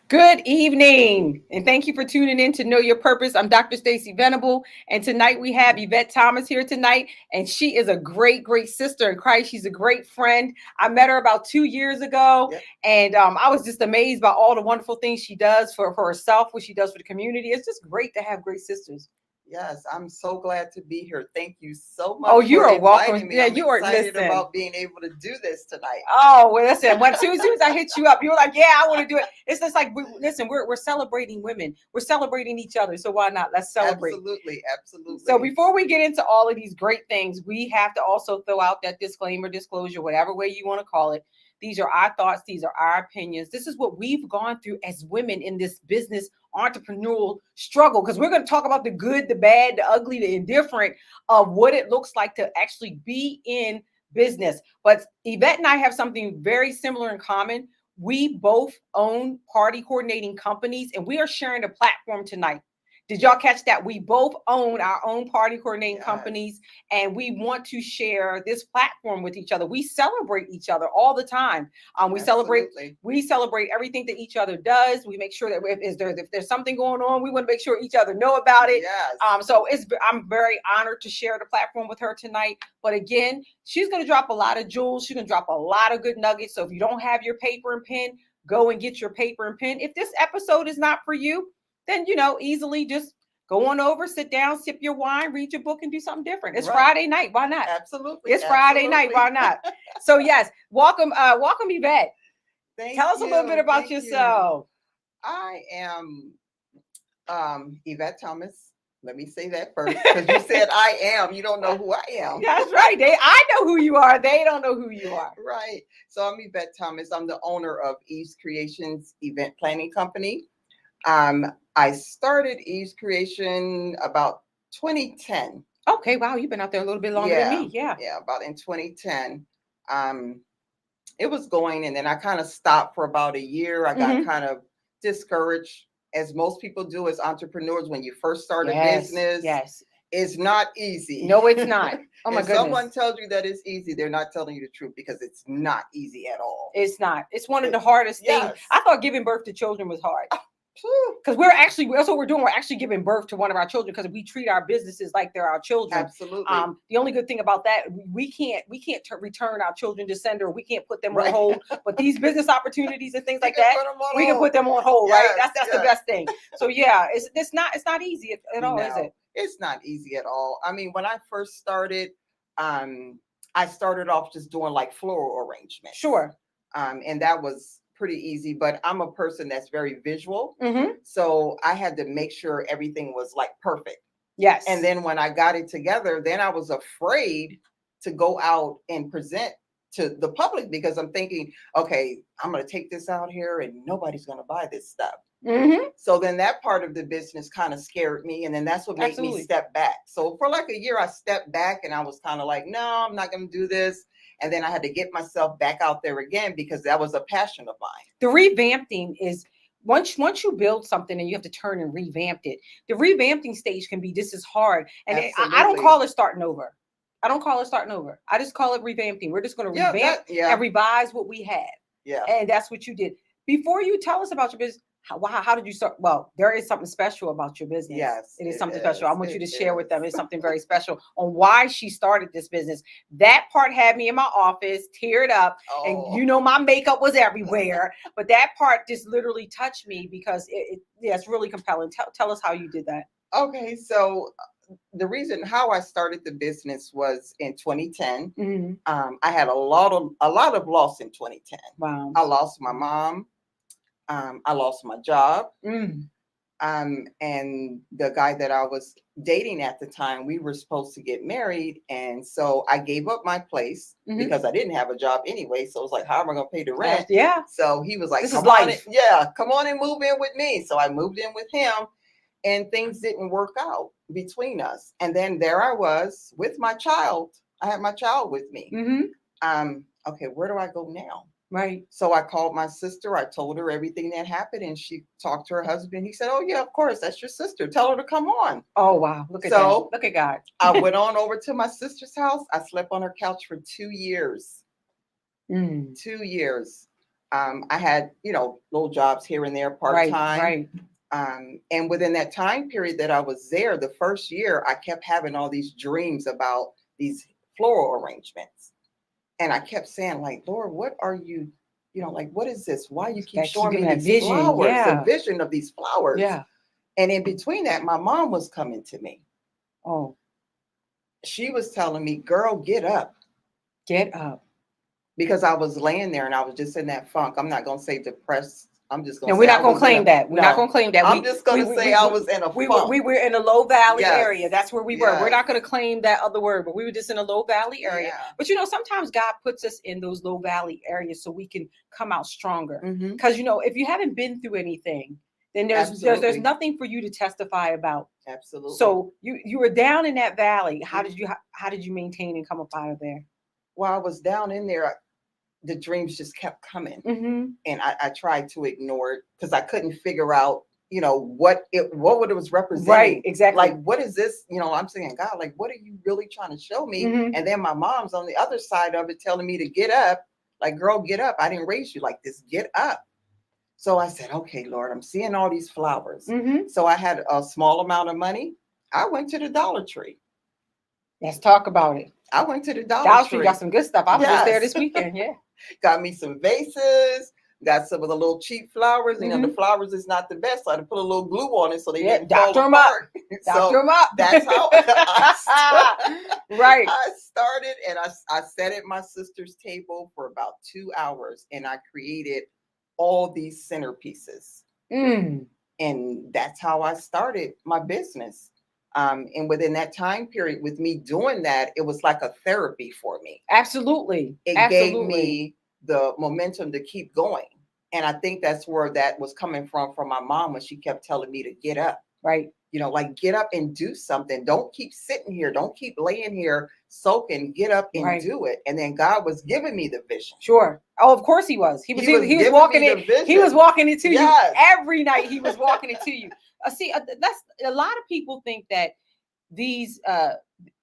Good evening, and thank you for tuning in to Know Your Purpose. I'm Dr. Stacy Venable, and tonight we have Evette Thomas here tonight, and she is a great, great sister in Christ. She's a great friend. I met her about 2 years ago, Yep. and I was just amazed by all the wonderful things she does for herself, what she does for the community. It's just great to have great sisters. Yes, I'm so glad to be here. Thank you so Oh, much you for are welcome. inviting me. Yeah, I'm you are. excited Listen. about being able to do this tonight. Oh, well, listen, as soon as I hit you up, you were like, yeah, I want to do it. It's just like, listen, we're celebrating women. We're celebrating each other. So why not? Let's celebrate. Absolutely, So absolutely. before we get into all of these great things, we have to also throw out that disclaimer, disclosure, whatever way you want to call it. These are our thoughts. These are our opinions. This is what we've gone through as women in this business entrepreneurial struggle. Because we're going to talk about the good, the bad, the ugly, the indifferent of what it looks like to actually be in business. But Evette and I have something very similar in common. We both own party coordinating companies, and we are sharing a platform tonight. Did y'all catch that? We both own our own party coordinating Yes, companies, and we want to share this platform with each other. We celebrate each other all the time. We celebrate. absolutely. We celebrate everything that each other does. We make sure that if there's something going on, we want to make sure each other know about it. Yes. I'm very honored to share the platform with her tonight. But again, she's going to drop a lot of jewels. She's going to drop a lot of good nuggets. So if you don't have your paper and pen, go and get your paper and pen. If this episode is not for you, then easily just go on over, sit down, sip your wine, read your book, and do something different. It's Right. Friday night. Why not? Absolutely. It's Friday night. Absolutely. Why not? So yes, welcome Evette. Thank Tell us a little bit you. about Thank you. yourself. I am Yvette Thomas. Let me say that first because you said I am. You don't know who I am. That's right. I know who you are. They don't know who you are. Right. So I'm Yvette Thomas. I'm the owner of Eve's Creations event planning company. I started Eve's Creation about 2010. Okay, wow, you've been out there a little bit longer than Yeah, me. Yeah. yeah, about in 2010. Um, it was going, and then I kind of stopped for about a year. I got Mm-hmm. kind of discouraged, as most people do as entrepreneurs when you first start a Yes. business. Yes. It's not easy. No, it's not. Oh my If someone goodness. tells you that it's easy, they're not telling you the truth because it's not easy at all. It's not. It's one of the It, hardest things. yes. I thought giving birth to children was hard. Phew. Because that's what we're doing. We're actually giving birth to one of our children because we treat our businesses like they're our children. Absolutely. The only good thing about that, we can't return our children to sender. We can't put them on Right. hold. But these business opportunities and things You like can that, put them on we can hold. put them on hold, right? Yes, That's the yes. best thing. So yeah, it's not easy at all, is No, it? it's not easy at all. I mean, when I first started, I started off just doing like floral arrangements. Sure. And that was pretty easy, but I'm a person that's very visual. Mm-hmm. So I had to make sure everything was like perfect. Yes. And then when I got it together, then I was afraid to go out and present to the public because I'm thinking, okay, I'm going to take this out here and nobody's going to buy this stuff. Mm-hmm. So then that part of the business kind of scared me. And then that's what made Absolutely. me step back. So for like a year, I stepped back and I was kind of like, no, I'm not going to do this. And then I had to get myself back out there again because that was a passion of mine. The revamping is once you build something and you have to turn and revamp it. The revamping stage can be just as hard. And I don't Absolutely. call it starting over. I don't call it starting over. I just call it revamping. We're just going to Yeah, revamp yeah, and revise what we had. yeah. And that's what you did. Before you tell us about your business, how did you start? Well, there is something special about your business. Yes, It is it something special. I is. want you to It share with them. is. It's something very special on why she started this business. That part had me in my office, teared up, and Oh, my makeup was everywhere. But that part just literally touched me because it's really compelling. Tell us how you did that. okay. So the reason how I started the business was in 2010. Mm-hmm. I had a lot of loss in 2010. Wow. I lost my mom. I lost my job. Mm. And the guy that I was dating at the time, we were supposed to get married. And so I gave up my place Mhm. because I didn't have a job anyway. So it was like, how am I going to pay the rent? Yeah. So he was like, This is come on, life. come on and move in with me. So I moved in with him and things didn't work out between us. And then there I was with my child. I had my child with me. Mm-hmm. Okay, where do I go now? Right. So I called my sister. I told her everything that happened, and she talked to her husband. He said, "Oh yeah, of course, that's your sister. Tell her to come on." Oh wow. Look at that. So Look at God. I went on over to my sister's house. I slept on her couch for 2 years. Mm. 2 years. I had, little jobs here and there, part Right, time. right. And within that time period that I was there, the first year, I kept having all these dreams about these floral arrangements. And I kept saying, like, Lord, what are you, like, what is this? Why you keep That showing keeping me that these vision. flowers, the Yeah. vision of these flowers? Yeah. And in between that, my mom was coming to me. Oh, She was telling me, girl, get up. get up. Because I was laying there and I was just in that funk. I'm not going to say depressed. I'm just going No, to we're say I not going to was in claim a, that. We're not no, going to claim that. I'm just going to say I was in a funk. We were in a low valley Yes. area. That's where we were. We're not going to claim that other word, but we were just in a low valley area. Yeah. But sometimes God puts us in those low valley areas so we can come out stronger. Mhm. Because if you haven't been through anything, then there's Absolutely. nothing for you to testify about. Absolutely. So you were down in that valley. How did you maintain and come up out of there? While I was down in there, the dreams just kept coming. Mm-hmm. And I tried to ignore it because I couldn't figure out, what it was representing. Right, exactly. Like, what is this? I'm saying, God, like, what are you really trying to show me? Mm-hmm. And then my mom's on the other side of it telling me to get up. Like, girl, get up. I didn't raise you like this. Get up. So I said, okay, Lord, I'm seeing all these flowers. Mm-hmm. So I had a small amount of money. I went to the Dollar Tree. Let's talk about it. I went to the Dollar Tree. Got some good stuff. I was just there Yes. this weekend. Yeah. Got me some vases. Got some of the little cheap flowers. Mm-hmm. The flowers is not the best. So I had to put a little glue on it so they didn't doctor fall them apart. Up. Doctor them up. That's how right. I started, and I sat at my sister's table for about 2 hours, and I created all these centerpieces. And that's how I started my business. And within that time period, with me doing that, it was like a therapy for me. Absolutely. It gave me the momentum to keep going. And I think that's where that was coming from my mom, when she kept telling me to get up. Right. Like, get up and do something. Don't keep sitting here. Don't keep laying here soaking. Get up and do it. And then God was giving me the vision. Sure. Oh, of course he was. He was walking it. He was walking it to you every night. He was walking it to you. See, that's a lot of people think that these our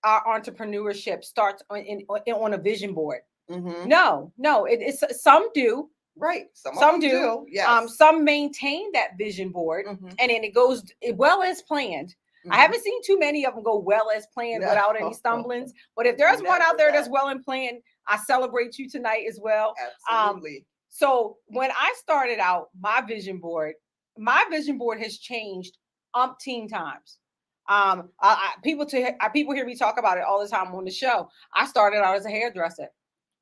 entrepreneurship starts on a vision board. Mm-hmm. No, it's some do. Right. Some do. Yes. Some maintain that vision board, and then it goes well as planned. Mm-hmm. I haven't seen too many of them go well as planned without any stumblings. But if there's one out there that's well and planned, I celebrate you tonight as well. Absolutely. So when I started out, my vision board has changed umpteen times. People hear me talk about it all the time on the show. I started out as a hairdresser.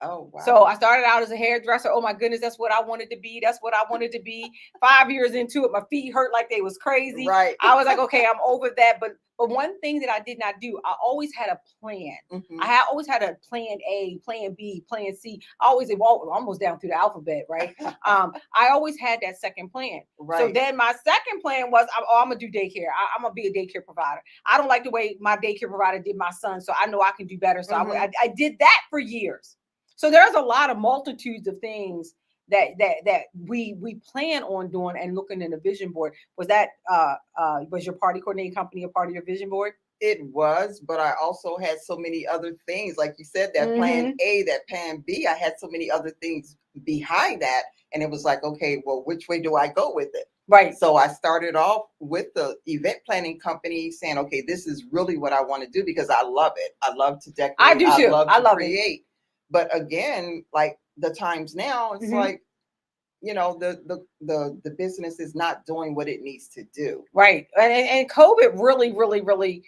Oh, wow. So I started out as a hairdresser. Oh my goodness, that's what I wanted to be. That's what I wanted to be. 5 years into it, my feet hurt like they was crazy. Right. I was like, okay, I'm over that. But one thing that I did not do, I always had a plan. Mm-hmm. I always had a plan A, plan B, plan C. I always almost down through the alphabet, right? I always had that second plan. Right. So then my second plan was, I'm gonna do daycare. I'm gonna be a daycare provider. I don't like the way my daycare provider did my son, so I know I can do better. So mm-hmm. I did that for years. So there's a lot of multitudes of things that we plan on doing and looking in the vision board. Was that was your party coordinating company a part of your vision board? It was, but I also had so many other things. Like you said, that mm-hmm. plan A, that plan B, I had so many other things behind that. And it was like, okay, well, which way do I go with it? Right. So I started off with the event planning company saying, okay, this is really what I want to do because I love it. I love to decorate. I do too. I love to create. But again, like the times now, it's mm-hmm. like, the business is not doing what it needs to do. Right. And COVID really, really, really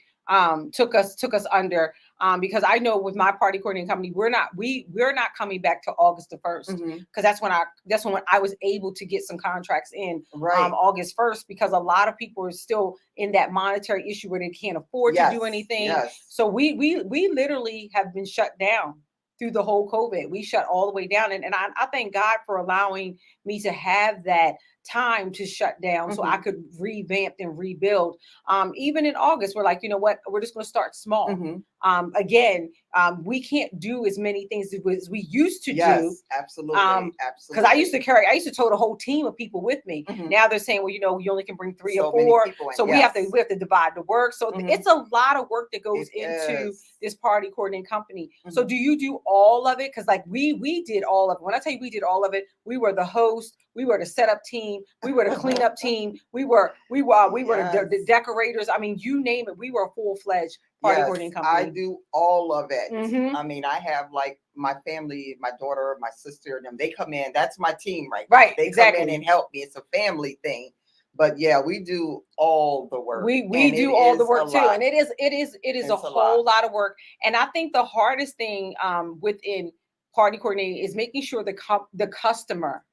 took us under because I know with my party coordinating company, we're not coming back to August the 1st because mm-hmm. that's when I was able to get some contracts in August 1st because a lot of people are still in that monetary issue where they can't afford to do anything. Yes. So we literally have been shut down through the whole COVID. We shut all the way down. And I thank God for allowing me to have that time to shut down mm-hmm. so I could revamp and rebuild. Even in August, we're like, you know what, we're just going to start small. Mm-hmm. Again, we can't do as many things as we used to do. Absolutely. Because I used to tow the whole team of people with me. Now they're saying, well, you only can bring 3 or 4, so we have to divide the work. So it's a lot of work that goes into this party coordinating company. So do you do all of it? Because like we did all of it. When I tell you we did all of it, we were the host, we were the setup team, we were the cleanup team, we were the decorators. I mean, you name it, we were a full-fledged party coordinating company. I do all of it. I mean, I have like my family, my daughter, my sister, and them. They come in. That's my team, right? Right. They come in and help me. It's a family thing. But yeah, we do all the work. We do all the work too, and it is a whole lot of work. And I think the hardest thing within party coordinating is making sure the customer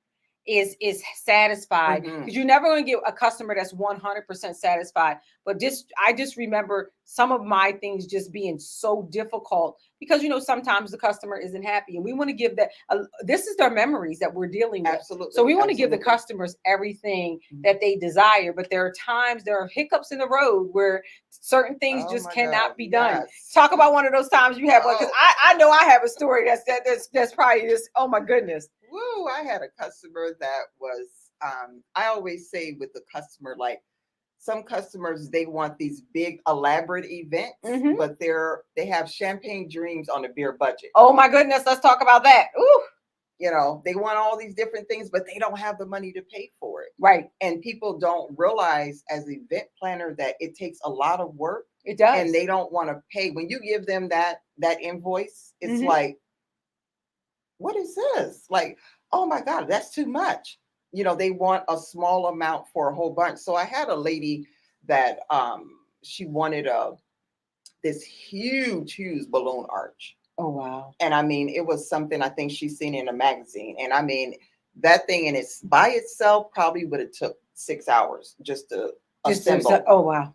is satisfied, because you're never going to get a customer that's 100% satisfied. But I just remember some of my things just being so difficult because sometimes the customer isn't happy, and we want to give that. This is their memories that we're dealing with. Absolutely. So we want to give the customers everything that they desire, but there are hiccups in the road where certain things just cannot be done. Talk about one of those times you have one, because I know I have a story that's probably just, oh my goodness. Woo, I had a customer that was, I always say with the customer, like some customers, they want these big elaborate events, but they have champagne dreams on a beer budget. Oh my goodness, let's talk about that. Ooh. They want all these different things, but they don't have the money to pay for it. Right. And people don't realize as an event planner that it takes a lot of work. It does. And they don't want to pay. When you give them that invoice, it's like, what is this? Like, oh my God, that's too much. They want a small amount for a whole bunch. So I had a lady that she wanted this huge balloon arch. Oh wow. And I mean, it was something I think she's seen in a magazine. And I mean, that thing in its by itself probably would have took 6 hours just to assemble. Oh wow.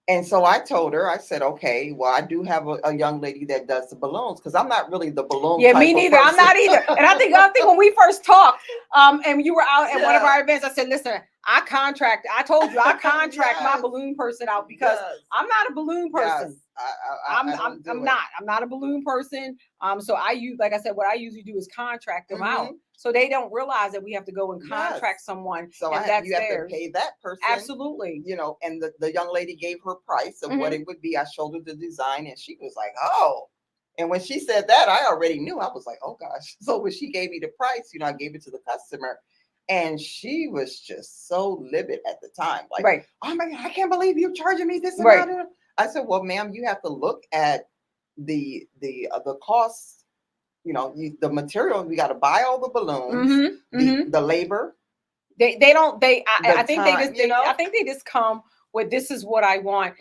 And so I told her, I said, okay, well, I do have a young lady that does the balloons, because I'm not really the balloon. Yeah, me neither. I'm not either. And I think when we first talked, and you were out at one of our events, I said, listen, I contract my balloon person out, because I'm not a balloon person. I'm not a balloon person. So like I said, what I usually do is contract them out. So they don't realize that we have to go and contract someone. So you have to pay that person. Absolutely. And the young lady gave her price of what it would be. I showed her the design and she was like, oh. And when she said that, I already knew. I was like, oh gosh. So when she gave me the price, I gave it to the customer. And she was just so livid at the time. Like, oh my God, I can't believe you're charging me this amount. I said, well, ma'am, you have to look at the costs. The material, we got to buy all the balloons, the labor. I think they just come with, this is what I want.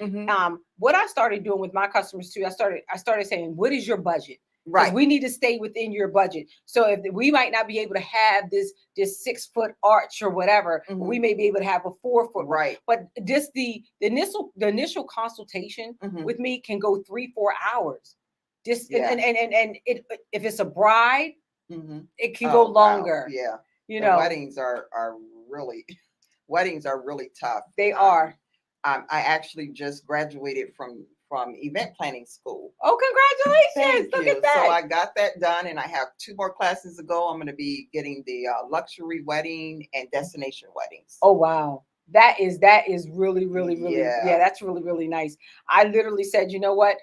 What I started doing with my customers too, I started saying, what is your budget? Right. We need to stay within your budget. So if we might not be able to have this 6-foot arch or whatever, we may be able to have a 4-foot. Right. But just the initial consultation with me can go 3-4 hours. Just and if it's a bride, it can go longer. Wow. Yeah. Weddings are really tough. They are. I actually just graduated from event planning school. Oh, congratulations. Look at that. So I got that done, and I have 2 more classes to go. I'm going to be getting the luxury wedding and destination weddings. Oh, wow. That is really, really, really, that's really, really nice. I literally said, you know what?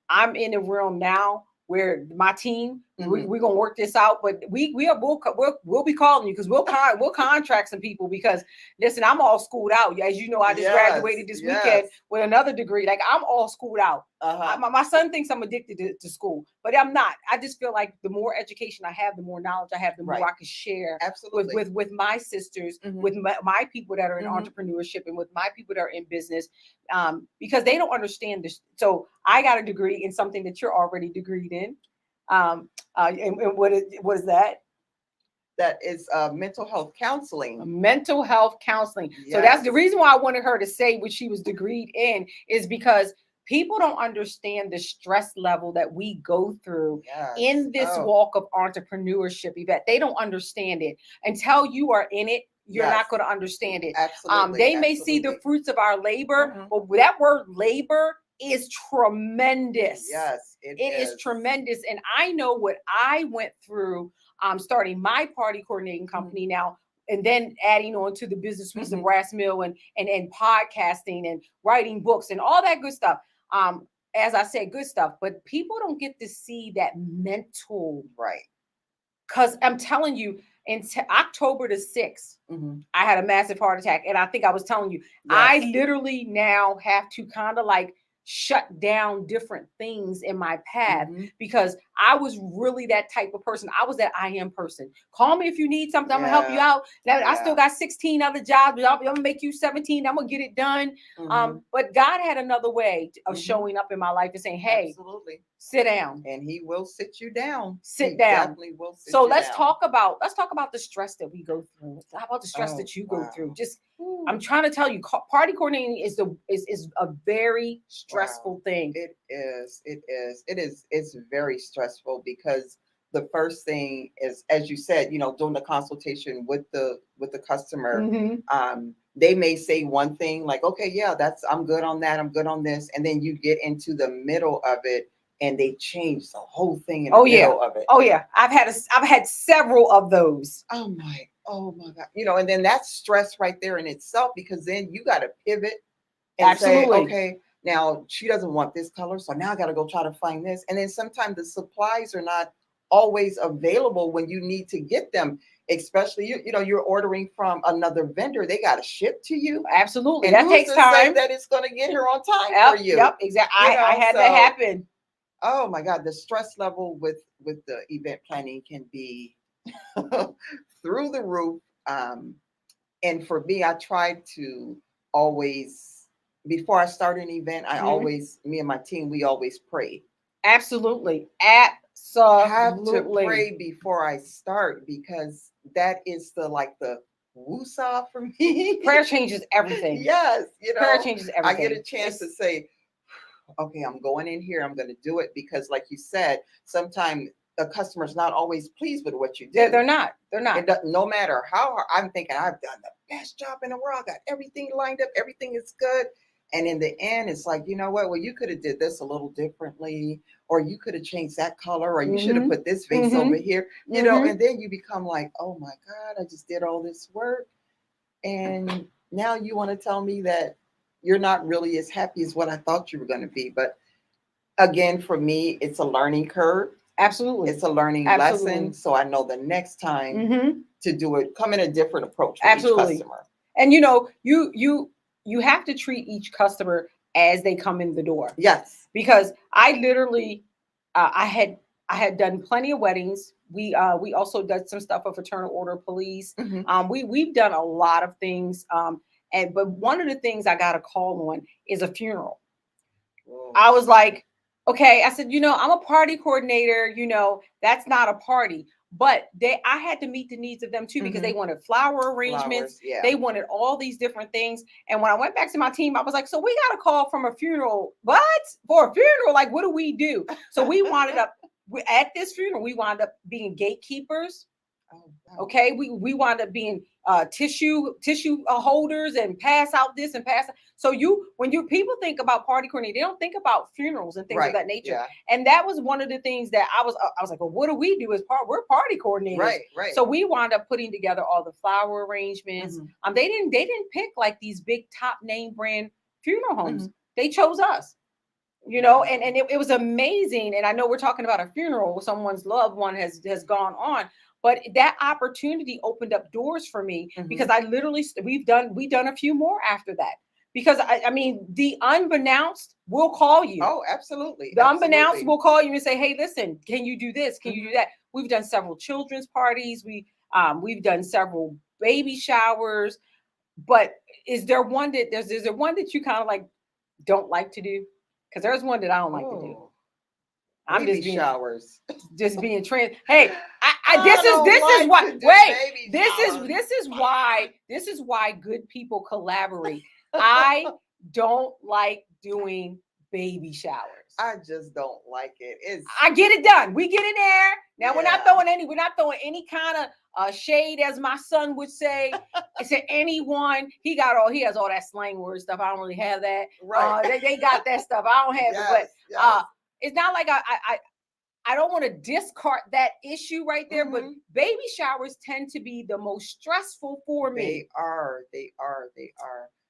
I'm in a room now where my team, we're gonna work this out, but we'll be calling you, because we'll contract some people, because listen, I'm all schooled out. As you know, I just graduated this weekend with another degree. Like, I'm all schooled out. My son thinks I'm addicted to school, but I'm not. I just feel like the more education I have, the more knowledge I have, the more I can share with my sisters, with my people that are in entrepreneurship, and with my people that are in business, because they don't understand this. So I got a degree in something that you're already degreed in. And what is that? That is mental health counseling. Mental health counseling. Yes. So that's the reason why I wanted her to say what she was degreed in, is because people don't understand the stress level that we go through in this walk of entrepreneurship, Evette. They don't understand it. Until you are in it, you're not going to understand it. Absolutely. They may see the fruits of our labor, but that word labor is tremendous. Yes, It is tremendous. And I know what I went through starting my party coordinating company now, and then adding on to the business suites of Brass Mill and podcasting and writing books and all that good stuff. As I said, good stuff, but people don't get to see that mental. Right. Because I'm telling you, in October the 6th, I had a massive heart attack. And I think I was telling you, I literally now have to kind of like shut down different things in my path because I was really that type of person. I was that I am person. Call me if you need something. I'm gonna help you out. Now I still got 16 other jobs. I'm gonna make you 17. I'm gonna get it done. But God had another way of showing up in my life and saying, "Hey, absolutely, sit down." And He will sit you down. Sit down. Definitely will sit so you let's down. talk about the stress that we go through. How about the stress that you go through? Just I'm trying to tell you, party coordinating is a very stressful thing. It is. It's very stressful because the first thing is, as you said, doing the consultation with the customer. They may say one thing like, okay, yeah, I'm good on that. I'm good on this. And then you get into the middle of it and they change the whole thing in the middle of it. Oh yeah. I've had several of those. Oh my God. And then that's stress right there in itself, because then you got to pivot and say, okay, now she doesn't want this color, so now I got to go try to find this. And then sometimes the supplies are not always available when you need to get them, especially you're ordering from another vendor. They got to ship to you. Absolutely. And that takes time. That it's going to get here on time for you. Yep, exactly. I had that happen. Oh my God, the stress level with the event planning can be through the roof. And for me, I try to always, before I start an event, me and my team, we always pray. Absolutely. Have to pray before I start, because that is the woosah for me. Prayer changes everything. Yes. Prayer changes everything. I get a chance to say, okay, I'm going in here. I'm going to do it, because like you said, sometimes the customer's not always pleased with what you do. They're not. No matter how hard, I'm thinking I've done the best job in the world. I got everything lined up. Everything is good. And in the end, it's like, you know what? Well, you could have did this a little differently, or you could have changed that color, or you should have put this vase over here, and then you become like, oh my God, I just did all this work. And now you want to tell me that you're not really as happy as what I thought you were going to be. But again, for me, it's a learning curve. Absolutely. It's a learning lesson. So I know the next time to do it, come in a different approach with each customer. And you have to treat each customer as they come in the door. Yes. Because I literally, I had done plenty of weddings. We also did some stuff for Fraternal Order of Police. We've done a lot of things. But one of the things I got a call on is a funeral. Whoa. I was like, okay, I said, I'm a party coordinator, that's not a party. But I had to meet the needs of them too, because they wanted flower arrangements. They wanted all these different things. And when I went back to my team, I was like, so we got a call from a funeral. What? For a funeral? Like, what do we do? So we wound up at this funeral, we wound up being gatekeepers. Oh, wow. Okay, we wound up being tissue holders and pass out this and pass. So when people think about party coordinating, they don't think about funerals and things of that nature. Yeah. And that was one of the things that I was like, well, what do we do as we're party coordinators? Right. So we wound up putting together all the flower arrangements. They didn't pick like these big top name brand funeral homes. They chose us. And it was amazing. And I know we're talking about a funeral, someone's loved one has gone on. But that opportunity opened up doors for me, because I literally, we've done a few more after that. Because I mean, the unbeknownst will call you. Oh, absolutely. The unbeknownst will call you and say, hey, listen, can you do this? Can you do that? We've done several children's parties. We've done several baby showers. But is there one that you kind of like don't like to do? Because there's one that I don't like to do. I'm just being showers. Just being trans. Hey, this is why good people collaborate. I don't like doing baby showers. I just don't like it. I get it done. We get in there. Now we're not Yeah. throwing any kind of shade, as my son would say. I said anyone. He has all that slang word stuff. I don't really have that. Right. They got that stuff. I don't have it, but Yes. it's not like I don't want to discard that issue right there, but baby showers tend to be the most stressful for me. They are.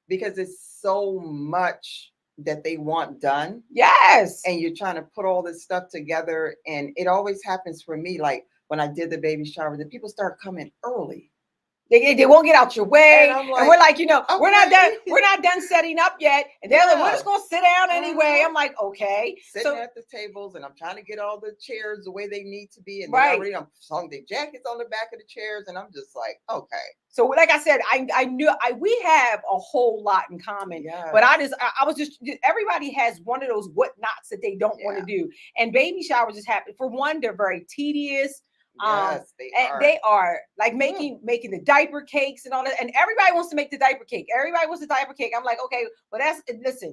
Because it's so much that they want done. Yes. And you're trying to put all this stuff together. And it always happens for me, like when I did the baby shower, that people start coming early. They won't get out your way, and we're like, okay. we're not done setting up yet, and they're like, we're just gonna sit down anyway. I'm like, okay, sitting at the tables, and I'm trying to get all the chairs the way they need to be, and right. they already hung their jackets on the back of the chairs, and I'm just like, okay. So, like I said, I knew we have a whole lot in common, but I was just everybody has one of those whatnots that they don't want to do, and baby showers just happen. For one, they're very tedious. Yes, they are like making the diaper cakes and all that, and everybody wants to make the diaper cake. Everybody wants the diaper cake. I'm like, okay, but listen,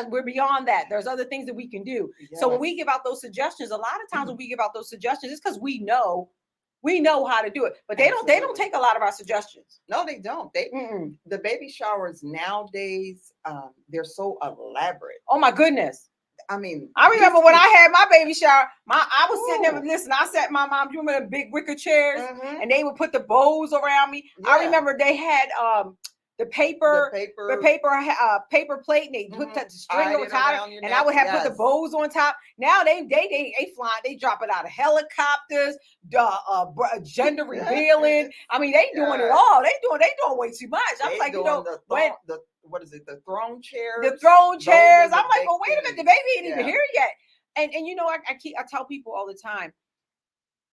we're beyond that. There's other things that we can do. Yes. So when we give out those suggestions, a lot of times when we give out those suggestions, it's because we know how to do it, but they don't take a lot of our suggestions. No, they don't. The baby showers nowadays, they're so elaborate. Oh my goodness. I mean, I remember when I had my baby shower, I was sitting there, listen, I sat my mom, you remember the big wicker chairs, and they would put the bows around me. Yeah. I remember they had the paper plate, and they put that string on top, and I would have put the bows on top. Now they fly, they drop it out of helicopters, gender revealing. I mean, they doing it all. They doing way too much. I'm like, what is it? The throne chairs. The throne chairs. I'm like, well, wait a minute, the baby ain't even here yet. And I tell people all the time,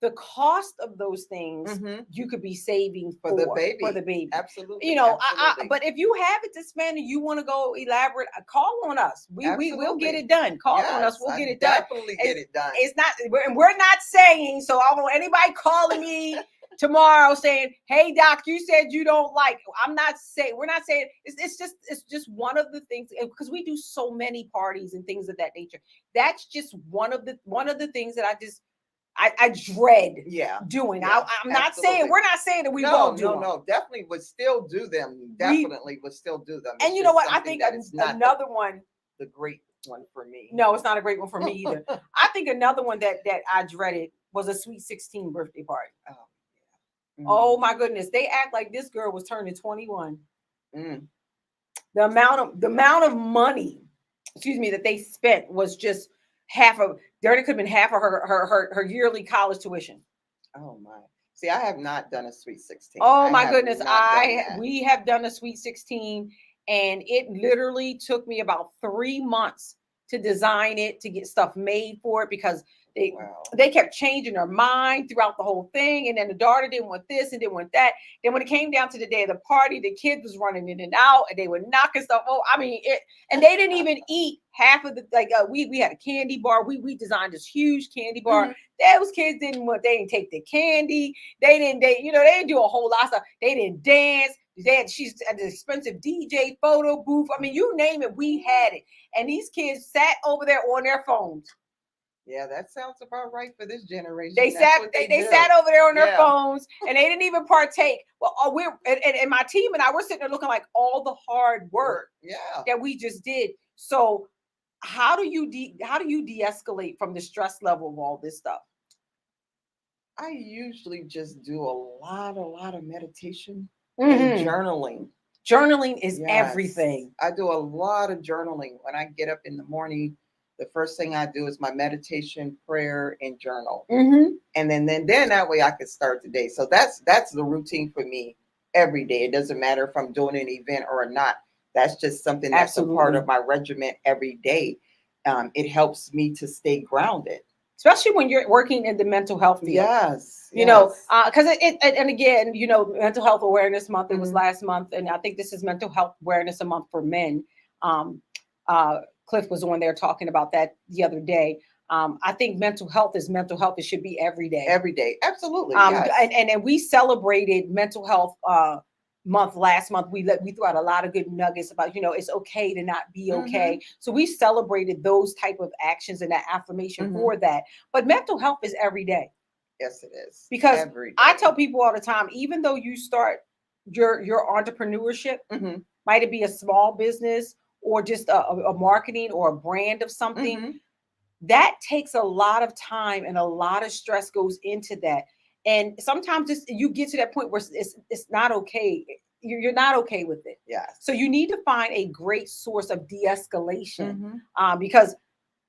the cost of those things you could be saving for the baby. Absolutely. But if you have it to spend and you want to go elaborate, call on us. We'll get it done. Call on us. We'll get it done. Definitely get it done. It's not, we're not saying, so I don't want anybody calling me tomorrow saying, hey doc, you said you don't like it. We're not saying it's just one of the things, because we do so many parties and things of that nature. That's just one of the things that I dread doing. Yeah, I'm not saying, we're not saying that we won't do them. No, definitely would still do them. Definitely would still do them. And you know what? I think another one, the great one for me. No, it's not a great one for me either. I think another one that I dreaded was a Sweet 16 birthday party. Oh my goodness. They act like this girl was turning 21. The amount of money, that they spent was just there could have been half of her yearly college tuition. Oh my. See, I have not done a Sweet 16. Oh my goodness. We have done a Sweet 16, and it literally took me about 3 months to design it, to get stuff made for it, because they kept changing their mind throughout the whole thing. And then the daughter didn't want this and didn't want that. Then when it came down to the day of the party, the kids was running in and out, and they were knocking stuff. And they didn't even eat half of the, we had a candy bar. We designed this huge candy bar. Those kids they didn't take the candy. They didn't do a whole lot of stuff. They didn't dance. She's at an expensive DJ photo booth. I mean, you name it, we had it. And these kids sat over there on their phones. Yeah, that sounds about right for this generation. They sat over there on their phones, and they didn't even partake. Well, and my team and I, we're sitting there looking like all the hard work that we just did. So how do you de-escalate from the stress level of all this stuff? I usually just do a lot of meditation and journaling. Journaling is everything. I do a lot of journaling. When I get up in the morning, the first thing I do is my meditation, prayer, and journal. And then that way I can start the day. So that's the routine for me every day. It doesn't matter if I'm doing an event or not. That's just something that's a part of my regiment every day. It helps me to stay grounded. Especially when you're working in the mental health field. Yes. Because and again, Mental Health Awareness Month, it was last month. And I think this is Mental Health Awareness Month for men. Cliff was on there talking about that the other day. I think mental health is mental health. It should be every day. Every day. Absolutely. And we celebrated mental health last month, we threw out a lot of good nuggets about, it's okay to not be okay. Mm-hmm. So we celebrated those type of actions and that affirmation Mm-hmm. for that. But mental health is every day. Yes, it is. Because every day. I tell people all the time, even though you start your entrepreneurship, Mm-hmm. might it be a small business or just a marketing or a brand of something, Mm-hmm. that takes a lot of time and a lot of stress goes into that. And sometimes you get to that point where it's not okay. You're not okay with it. Yes. So you need to find a great source of de-escalation. Mm-hmm. Because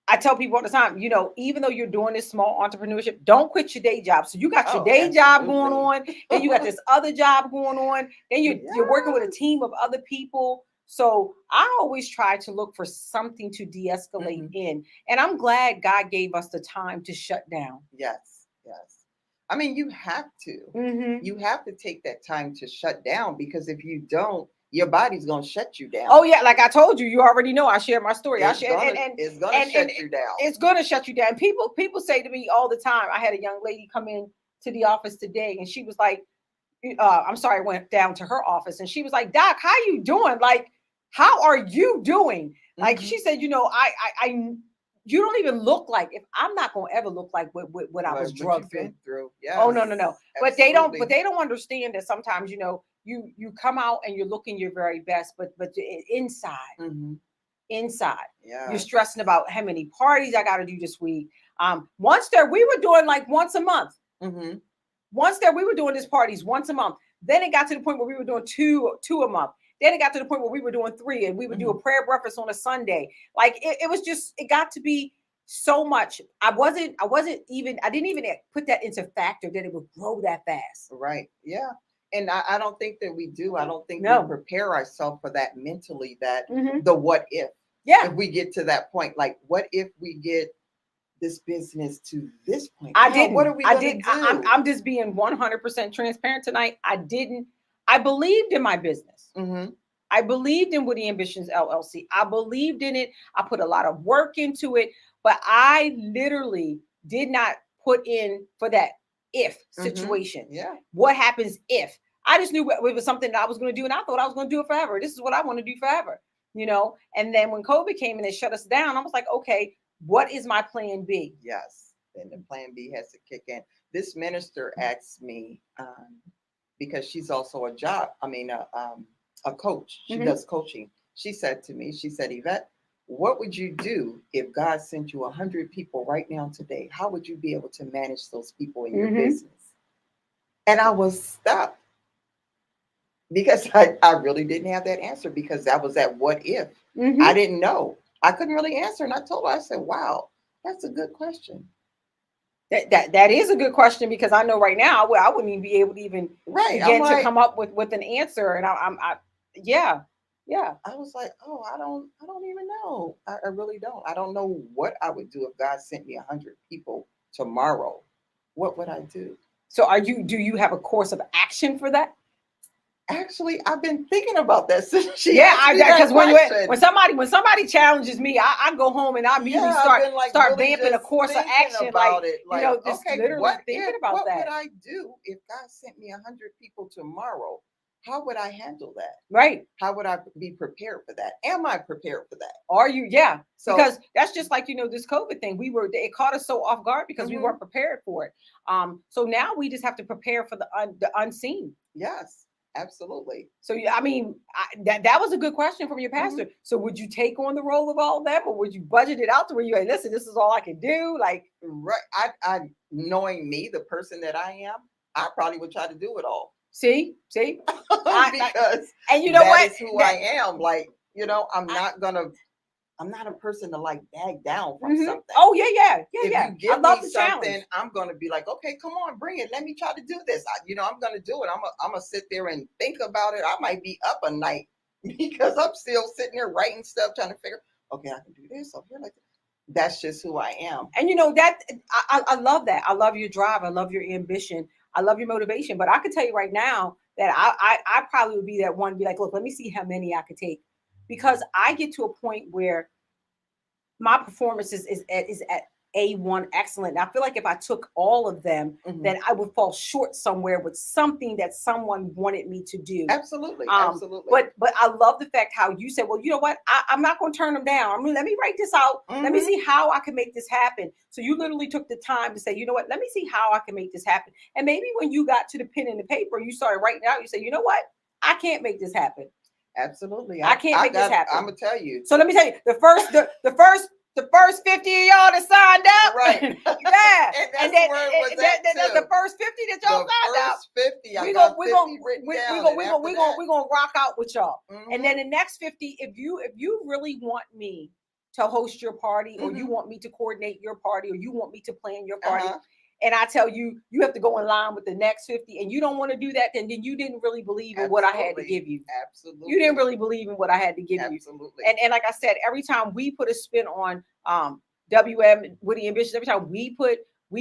I tell people all the time, even though you're doing this small entrepreneurship, don't quit your day job. So you got your day job going on, then you got this other job going on, then you're working with a team of other people. So I always try to look for something to de-escalate in. And I'm glad God gave us the time to shut down. Yes, yes. I mean, you have to. Mm-hmm. You have to take that time to shut down, because if you don't, your body's gonna shut you down. Oh yeah, like I told you, you already know I share my story. It's gonna shut you down. It's gonna shut you down. People say to me all the time. I had a young lady come in to the office today, and she was like, I'm sorry, I went down to her office, and she was like, Doc, how you doing? Like, how are you doing? Like, she said, I you don't even look like, if I'm not gonna ever look like what I was drugged through. Yes, oh no. But they don't understand that sometimes, you come out and you're looking your very best, but inside, you're stressing about how many parties I got to do this week. We were doing like once a month. Mm-hmm. We were doing these parties once a month. Then it got to the point where we were doing two a month. Then it got to the point where we were doing 3, and we would do a prayer breakfast on a Sunday. Like it was just, it got to be so much. I didn't even put that into factor that it would grow that fast. Right. Yeah. And I don't think that we do. I don't think No. we prepare ourselves for that mentally, that Mm-hmm. the what if. Yeah. If we get to that point, like, what if we get this business to this point? I didn't. What are we going to do? I'm just being 100% transparent tonight. I believed in my business. Mm-hmm. I believed in Woody Ambitions LLC. I believed in it. I put a lot of work into it, but I literally did not put in for that if situation. Yeah. What happens if? I just knew it was something that I was going to do, and I thought I was going to do it forever. This is what I want to do forever, And then when COVID came and it shut us down, I was like, okay, what is my plan B? Yes. Then the plan B has to kick in. This minister asked me, because she's also a coach. She does coaching. She said to me, Evette, what would you do if God sent you 100 people right now today? How would you be able to manage those people in your business? And I was stuck, because I really didn't have that answer, because that was that what if. I didn't know. I couldn't really answer. And I told her, I said, wow, that's a good question. That is a good question, because I know right now I wouldn't even be able to even begin to come up with an answer. And yeah. I was like, oh, I don't even know. I really don't. I don't know what I would do if God sent me 100 people tomorrow. What would I do? So do you have a course of action for that? Actually, I've been thinking about that since because when somebody challenges me, I go home and I immediately start vamping a course of action about it. Just literally thinking about that. What would I do if God sent me 100 people tomorrow? How would I handle that? Right. How would I be prepared for that? Am I prepared for that? Are you? Yeah. So, because that's just like, this COVID thing. It caught us so off guard because we weren't prepared for it. So now we just have to prepare for the unseen. Yes. Absolutely. So, I mean, that was a good question from your pastor. So would you take on the role of all that, or would you budget it out to where you're like, listen, this is all I can do? Like, right. I knowing me, the person that I am, I probably would try to do it all. See, because and you know what? Is who I am. Like, I'm not a person to like bag down from something. Oh yeah. If you give me something, challenge. I'm gonna be like, okay, come on, bring it. Let me try to do this. I'm gonna do it. I'm gonna sit there and think about it. I might be up a night because I'm still sitting there writing stuff, trying to figure, okay, I can do this. Okay, like that's just who I am. And that I love that. I love your drive. I love your ambition. I love your motivation. But I can tell you right now that I probably would be that one. Be like, look, let me see how many I could take. Because I get to a point where my performance is at A1 excellent. And I feel like if I took all of them, then I would fall short somewhere with something that someone wanted me to do. Absolutely. Absolutely. But I love the fact how you said, well, you know what? I'm not going to turn them down. I mean, let me write this out. Let me see how I can make this happen. So you literally took the time to say, you know what? Let me see how I can make this happen. And maybe when you got to the pen and the paper, you started writing out, you say, you know what? I can't make this happen. Absolutely. I can't make this happen. I'm gonna tell you. So let me tell you, the first 50 of y'all that signed up, right? Yeah, and then the first 50 that y'all signed up. We're gonna rock out with y'all. And then the next 50, if you really want me to host your party, or you want me to coordinate your party, or you want me to plan your party. And I tell you, you have to go in line with the next 50, and you don't want to do that, then you didn't really believe in what I had to give you. Absolutely. You didn't really believe in what I had to give you. Absolutely. And like I said, every time we put a spin on WM Witty Ambitious, every time we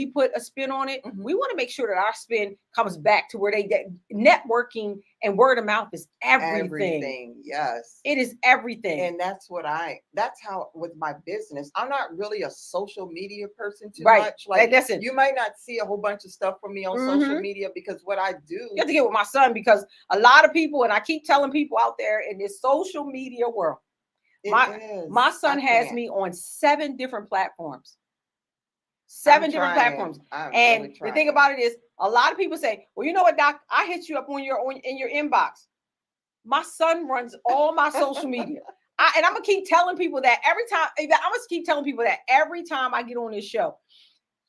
put a spin on it, we want to make sure that our spin comes back to where they get networking, and word of mouth is everything. Yes. It is everything. And that's how with my business, I'm not really a social media person too much. Like, listen, you might not see a whole bunch of stuff from me on social media, because what I do. You have to get with my son, because a lot of people, and I keep telling people out there in this social media world, my son has me on 7 different platforms. 7 different platforms. And really the thing about it is, a lot of people say, well, you know what, Doc, I hit you up in your inbox. My son runs all my social media. And I'm gonna keep telling people that every time I get on this show.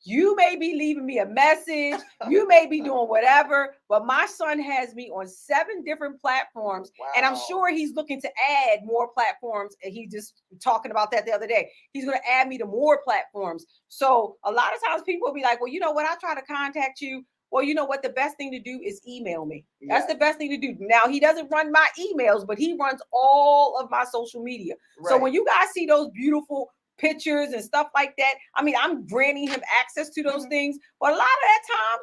You may be leaving me a message, you may be doing whatever, but my son has me on 7 different platforms. Wow. And I'm sure he's looking to add more platforms. And he just talking about that the other day. He's going to add me to more platforms. So a lot of times people will be like, well, you know what? I try to contact you. Well, you know what? The best thing to do is email me. That's the best thing to do. Now, he doesn't run my emails, but he runs all of my social media. Right. So when you guys see those beautiful pictures and stuff like that, I mean, I'm granting him access to those things, but a lot of that time,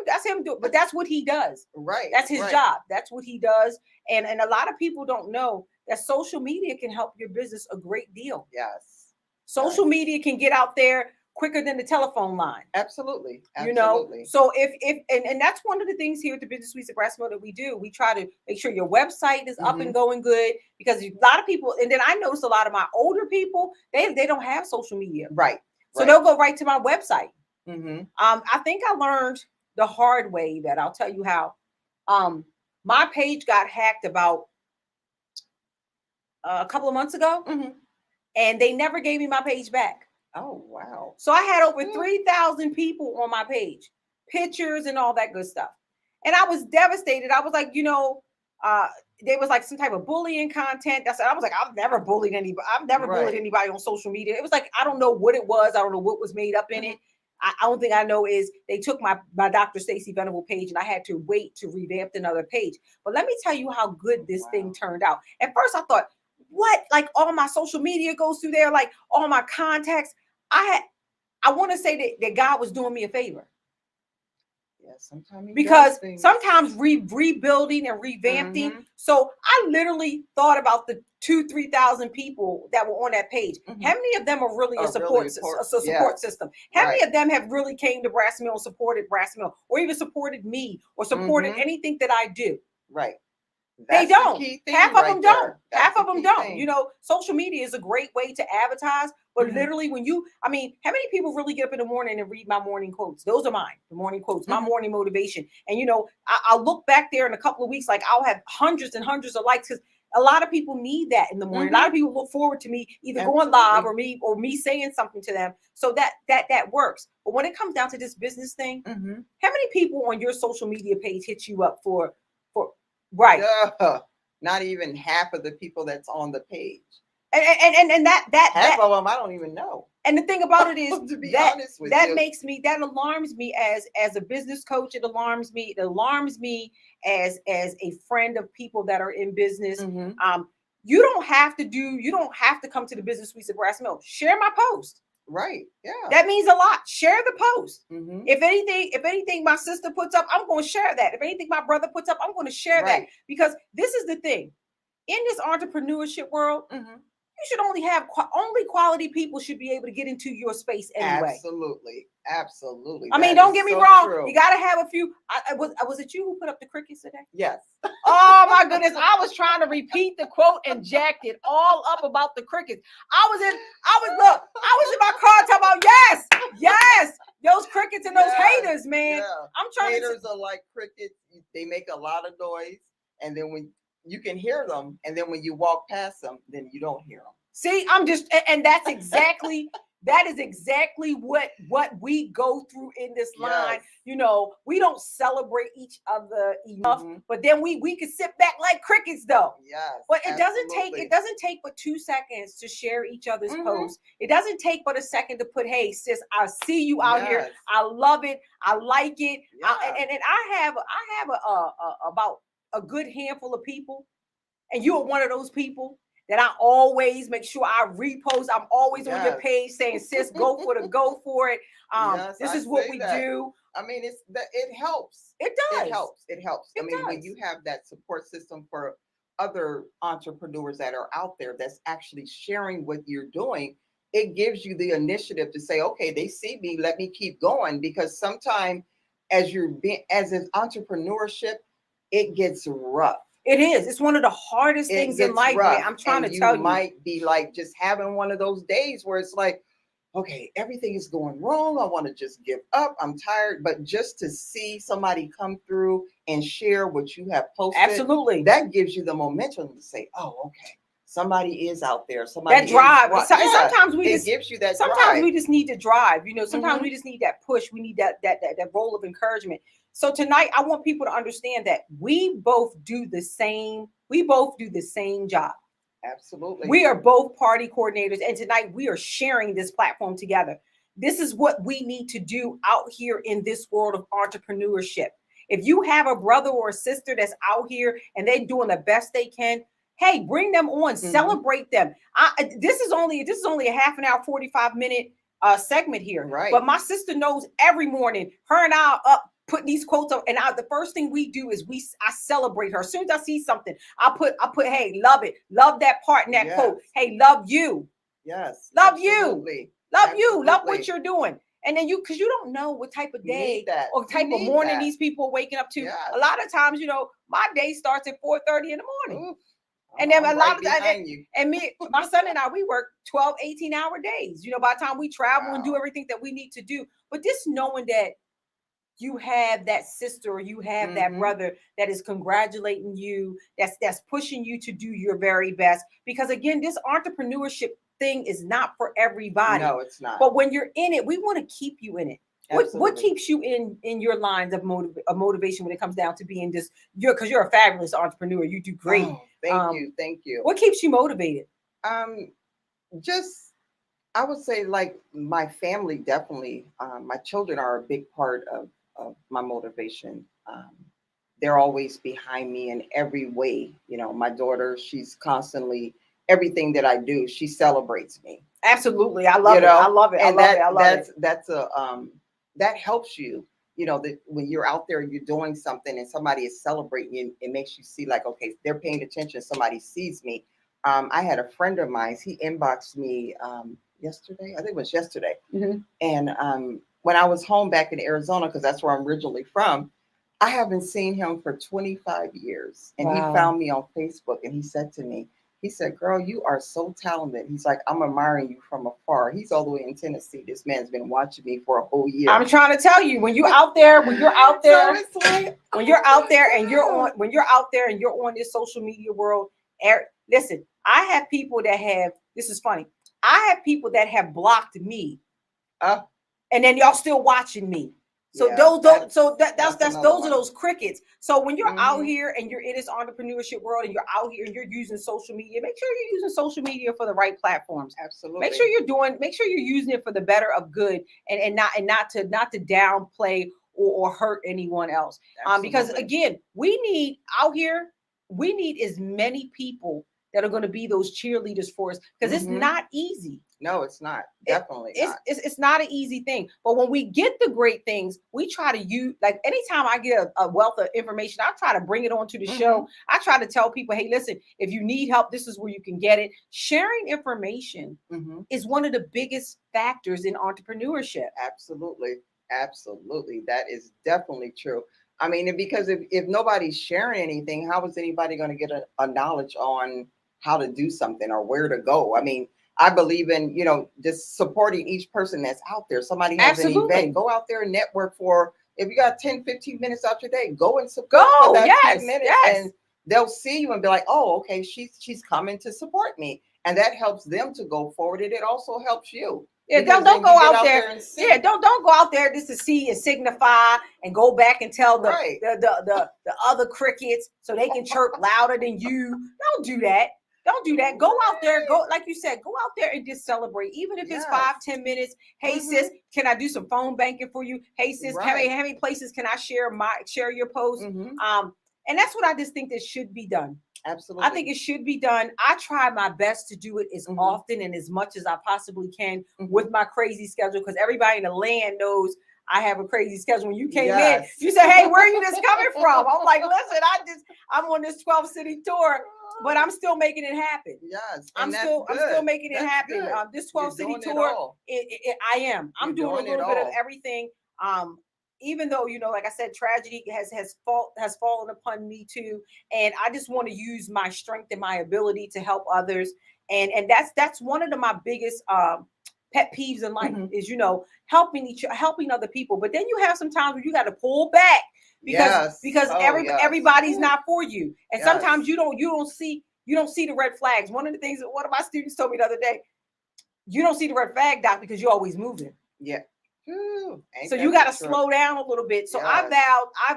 that's him doing. But that's what he does. Right. That's his job. That's what he does. And a lot of people don't know that social media can help your business a great deal. Yes. Social media can get out there quicker than the telephone line. Absolutely. You know, so if that's one of the things here at the Business Suites of Brassmore that we do. We try to make sure your website is up and going good, because a lot of people, and then I notice a lot of my older people, they don't have social media. Right. So they'll go right to my website. I think I learned the hard way that I'll tell you how. My page got hacked about a couple of months ago, and they never gave me my page back. Oh, wow. So I had over 3,000 people on my page, pictures and all that good stuff. And I was devastated. I was like, you know, there was like some type of bullying content. I was like, I've never bullied anybody. I've never bullied anybody on social media. It was like, I don't know what it was. I don't know what was made up in it. I don't think I know is they took my Dr. Stacey Venable page, and I had to wait to revamp another page. But let me tell you how good this thing turned out. At first I thought, what? Like all my social media goes through there, like all my contacts. I want to say that God was doing me a favor. Yeah, sometimes rebuilding and revamping. So I literally thought about the 2,000-3,000 people that were on that page. How many of them are really a support system? How many of them have really came to Brass Mill, supported Brass Mill, or even supported me, or supported anything that I do? Right. They don't. Half of them don't. Half of them don't. You know, social media is a great way to advertise, but literally how many people really get up in the morning and read my morning quotes? Those are mine, the morning quotes, my morning motivation. And, you know, I'll look back there in a couple of weeks, like I'll have hundreds and hundreds of likes, because a lot of people need that in the morning. A lot of people look forward to me either going live or me saying something to them. So that works. But when it comes down to this business thing, how many people on your social media page hit you up for right? Not even half of the people that's on the page. And that half of them I don't even know. And the thing about it is, to be honest with you, that alarms me as a business coach. It alarms me as a friend of people that are in business. You don't have to come to the Business Suites of Brass Mill. Share my post. Right. Yeah. That means a lot. Share the post. If anything my sister puts up, I'm going to share that. If anything my brother puts up, I'm going to share that. Because this is the thing. In this entrepreneurship world, you should only have only quality people should be able to get into your space anyway. Absolutely. Absolutely. I mean, That don't is get me so wrong. true. You got to have a few. Was it you who put up the crickets today? Yes. Oh my goodness. I was trying to repeat the quote and jacked it all up about the crickets. I was in my car talking about yes, those crickets and those haters, man. Yeah. I'm trying Haters are like crickets. They make a lot of noise. And then when you can hear them, and then when you walk past them, then you don't hear them. See, and that's exactly that is exactly what we go through in this line. You know, we don't celebrate each other enough, but then we can sit back like crickets though. Yes. But it doesn't take but 2 seconds to share each other's posts. It doesn't take but a second to put, hey sis, I see you out here. I love it. I like it. Yeah. And I have about a good handful of people, and you're one of those people that I always make sure I repost. I'm always on your page saying, sis, go for it. This is what we do. I mean, it helps. It does. It helps. I mean, when you have that support system for other entrepreneurs that are out there that's actually sharing what you're doing, it gives you the initiative to say, okay, they see me, let me keep going. Because sometimes as an entrepreneurship, it gets rough. It is. It's one of the hardest things in life, man. I'm trying to tell you. You might be like just having one of those days where it's like, okay, everything is going wrong. I want to just give up. I'm tired. But just to see somebody come through and share what you have posted, absolutely, that gives you the momentum to say, oh, okay, somebody is out there. That drive. Sometimes gives you that. Sometimes we just need to drive. You know, sometimes we just need that push. We need that role of encouragement. So tonight, I want people to understand that we both do the same job. Absolutely. We are both party coordinators. And tonight we are sharing this platform together. This is what we need to do out here in this world of entrepreneurship. If you have a brother or a sister that's out here and they're doing the best they can, hey, bring them on, celebrate them. This is only a half an hour, 45-minute segment here. Right. But my sister knows every morning, her and I are up putting these quotes up, and the first thing we do is I celebrate her. As soon as I see something, I put, hey, love it, love that part in that quote. Hey, love you. Yes. Love absolutely. you. Love you. Love what you're doing. And then because you don't know what type of day or type of morning these people are waking up to. Yes. A lot of times, you know, my day starts at 4:30 in the morning. Ooh. And then a lot of and me, my son and I, we work 12, 18-hour days. You know, by the time we travel and do everything that we need to do. But just knowing that you have that sister or you have that brother that is congratulating you, that's pushing you to do your very best. Because again, this entrepreneurship thing is not for everybody. No, it's not. But when you're in it, we want to keep you in it. What keeps you in your lines of motivation when it comes down to being this? Because you're a fabulous entrepreneur. You do great. Oh, thank you. What keeps you motivated? I would say like my family, definitely. My children are a big part of my motivation. They're always behind me in every way. You know, my daughter, she's constantly, everything that I do, she celebrates me. Absolutely. I love it. I love it. That helps you, you know, that when you're out there, you're doing something and somebody is celebrating you, it makes you see like, okay, they're paying attention. Somebody sees me. I had a friend of mine, he inboxed me yesterday. I think it was yesterday. And when I was home back in Arizona, because that's where I'm originally from, I haven't seen him for 25 years. And he found me on Facebook and he said to me, he said, girl, you are so talented. He's like, I'm admiring you from afar. He's all the way in Tennessee. This man's been watching me for a whole year. I'm trying to tell you, when you're out there, when you're out there and you're on this social media world, listen, I have people that have, this is funny. I have people that have blocked me. And then y'all still watching me. So those are those crickets. So when you're out here and you're in this entrepreneurship world and you're out here and you're using social media, make sure you're using social media for the right platforms. Absolutely. Make sure you're using it for the better of good and not to downplay or hurt anyone else. Because again, we need as many people that are going to be those cheerleaders for us, because it's not easy. No, it's not. Definitely not. It's not an easy thing. But when we get the great things, we try to use, like anytime I get a wealth of information, I try to bring it onto the show. I try to tell people, hey, listen, if you need help, this is where you can get it. Sharing information is one of the biggest factors in entrepreneurship. Absolutely. Absolutely. That is definitely true. I mean, because if nobody's sharing anything, how is anybody going to get a knowledge on how to do something or where to go? I mean, I believe in, just supporting each person that's out there. Somebody has an event, go out there and network for, if you got 10, 15 minutes out your day, go and support for that 10 minutes. And they'll see you and be like, oh, okay, she's coming to support me. And that helps them to go forward. And it also helps you. Yeah, don't go out there. Yeah, don't go out there just to see and signify and go back and tell the other crickets so they can chirp louder than you. Don't do that. Don't do that. Go out there. Go, like you said, go out there and just celebrate. Even if it's 5-10 minutes. Hey sis, can I do some phone banking for you? Hey sis, how many places can I share your post? And that's what I just think that should be done. Absolutely. I think it should be done. I try my best to do it as often and as much as I possibly can with my crazy schedule, because everybody in the land knows I have a crazy schedule. When you came in, you said, hey, where are you just coming from? I'm like, listen, I'm on this 12-city tour, but I'm still making it happen. Yes. I'm still making it happen. This 12-city tour, I am. I'm doing a little bit of everything. Even though, like I said, tragedy has fallen upon me too. And I just want to use my strength and my ability to help others. And that's one of my biggest pet peeves in life is, helping other people. But then you have some times where you got to pull back because everybody's not for you. And sometimes you don't see the red flags. One of the things that one of my students told me the other day, you don't see the red flag, Doc, because you're always moving. Yeah. So you got to slow down a little bit. So I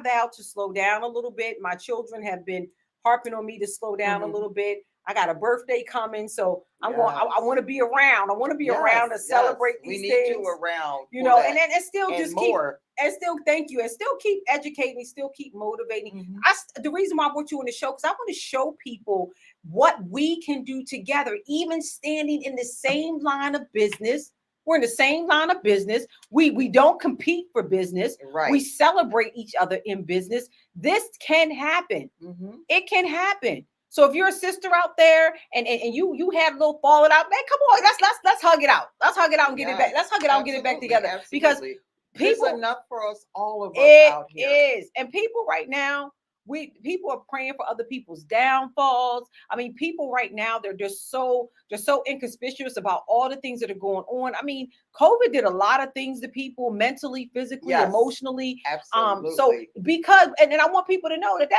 vowed to slow down a little bit. My children have been harping on me to slow down a little bit. I got a birthday coming, so I want to be around. I want to be around to celebrate these things. We need you around, and still just more. Thank you, and still keep educating, still keep motivating. The reason why I brought you on the show, because I want to show people what we can do together, even standing in the same line of business. We're in the same line of business. We don't compete for business. Right. We celebrate each other in business. This can happen. It can happen. So if you're a sister out there and you had a little falling out, man, come on, let's hug it out. Let's hug it out and get it back. Let's hug it out and get it back together. Absolutely. Because people, there's enough for us, all of us out here. It is. And people right now, people are praying for other people's downfalls. I mean, people right now, they're so inconspicuous about all the things that are going on. I mean, COVID did a lot of things to people mentally, physically, emotionally. Absolutely. So and I want people to know that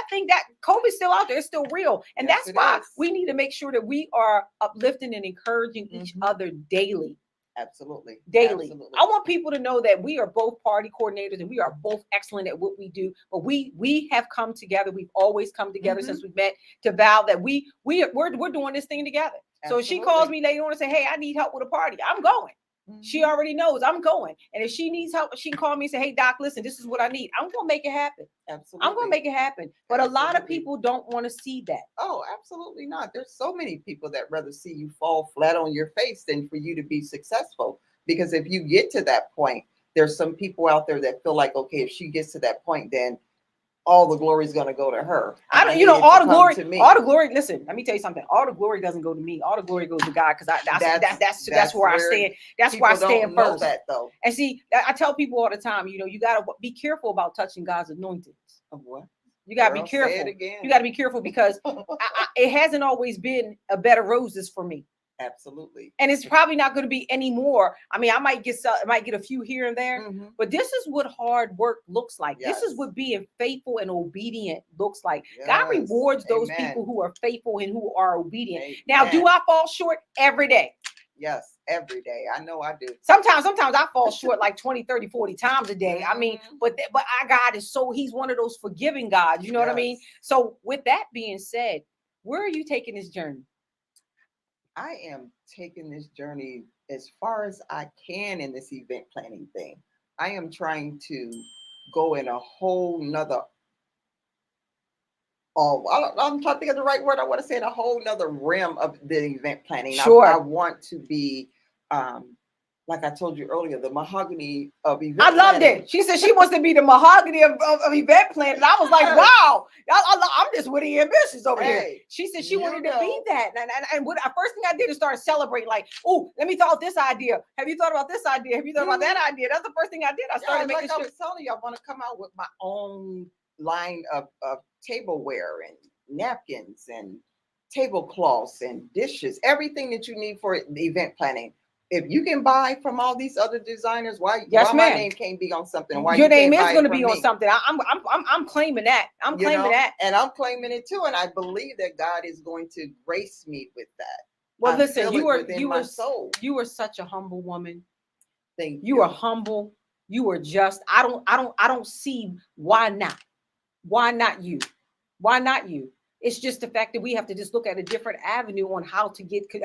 COVID's still out there, it's still real. And that's why we need to make sure that we are uplifting and encouraging each other daily. Absolutely. Daily. Absolutely. I want people to know that we are both party coordinators and we are both excellent at what we do. But we have come together. We've always come together since we met to vow that we're doing this thing together. Absolutely. So if she calls me later on and say, hey, I need help with a party, I'm going. She already knows I'm going. And if she needs help, she can call me and say, hey, Doc, listen, this is what I need. I'm going to make it happen. Absolutely. I'm going to make it happen. But a lot of people don't want to see that. Oh, absolutely not. There's so many people that rather see you fall flat on your face than for you to be successful. Because if you get to that point, there's some people out there that feel like, okay, if she gets to that point, then all the glory is going to go to her. All the glory. Listen, let me tell you something. All the glory doesn't go to me. All the glory goes to God, because that's where I stand. That's where I stand first. That though. And see, I tell people all the time, you got to be careful about touching God's anointings. Of what? You got to be careful. Say it again. You got to be careful, because it hasn't always been a bed of roses for me. Absolutely. And it's probably not going to be any more. I mean, I might get a few here and there, but this is what hard work looks like. Yes. This is what being faithful and obedient looks like. Yes. God rewards those people who are faithful and who are obedient. Amen. Now, do I fall short every day? Yes, every day. I know I do. Sometimes I fall short like 20, 30, 40 times a day. I mean, but our God is he's one of those forgiving gods. You know what I mean? So with that being said, where are you taking this journey? I am taking this journey as far as I can in this event planning thing. I am trying to go in a whole nother, I'm trying to think of the right word. I want to say in a whole nother realm of the event planning. Sure. I want to be like I told you earlier, the mahogany of event. I loved planning. it. She said she wants to be the mahogany of event planning. And I was like, wow, I'm just witty ambitious over here. She said she wanted to be that. And what first thing I did is start celebrating, like, oh, let me throw out this idea. Have you thought about this idea? Have you thought about that idea? That's the first thing I did. I started making sure. I was telling you, I want to come out with my own line of tableware and napkins and tablecloths and dishes, everything that you need for the event planning. If you can buy from all these other designers, why my name can't be on something? Why your name is going to be on something? I'm claiming that. I'm claiming that, and I'm claiming it too. And I believe that God is going to grace me with that. Well, listen, you were such a humble woman. Thank you. You are humble. You are just. I don't see why not. Why not you? Why not you? It's just the fact that we have to just look at a different avenue on how to get to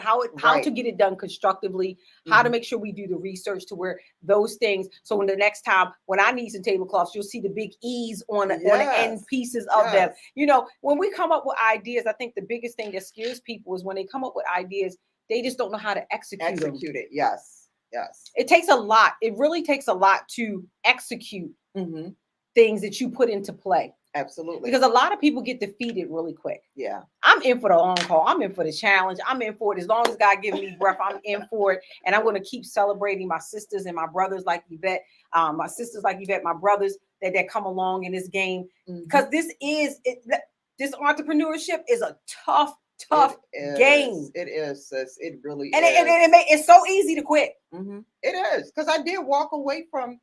get it done constructively, how to make sure we do the research to where those things. So when the next time when I need some tablecloths, you'll see the big E's on the end pieces of them. You know, when we come up with ideas, I think the biggest thing that scares people is when they come up with ideas, they just don't know how to execute it. Yes. It takes a lot. It really takes a lot to execute things that you put into play. Absolutely. Because a lot of people get defeated really quick. Yeah. I'm in for the long haul. I'm in for the challenge. I'm in for it. As long as God gives me breath, I'm in for it. And I'm going to keep celebrating my sisters and my brothers like Evette, my brothers that come along in this game. Because this entrepreneurship is a tough game. It is, sis. It really is. It's so easy to quit. It is. Because I did walk away from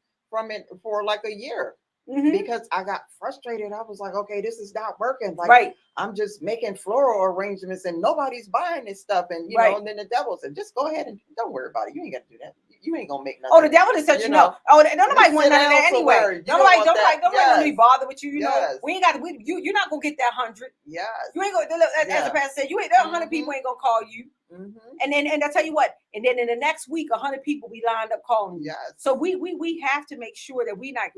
it for like a year. Because I got frustrated. I was like, okay, this is not working. Like, I'm just making floral arrangements and nobody's buying this stuff. And you know, and then the devil said, just go ahead and don't worry about it. You ain't got to do that. You ain't gonna make nothing. Oh, the devil just said, you know. Oh, don't nobody want none of that anyway. Nobody want to be bothered with you. You know, we ain't got to. You're not gonna get that 100. Yes. You ain't gonna. As the pastor said, you ain't. That 100 people ain't gonna call you. And I tell you what. And then in the next week, 100 people be lined up calling you. Yes. So we have to make sure that we're not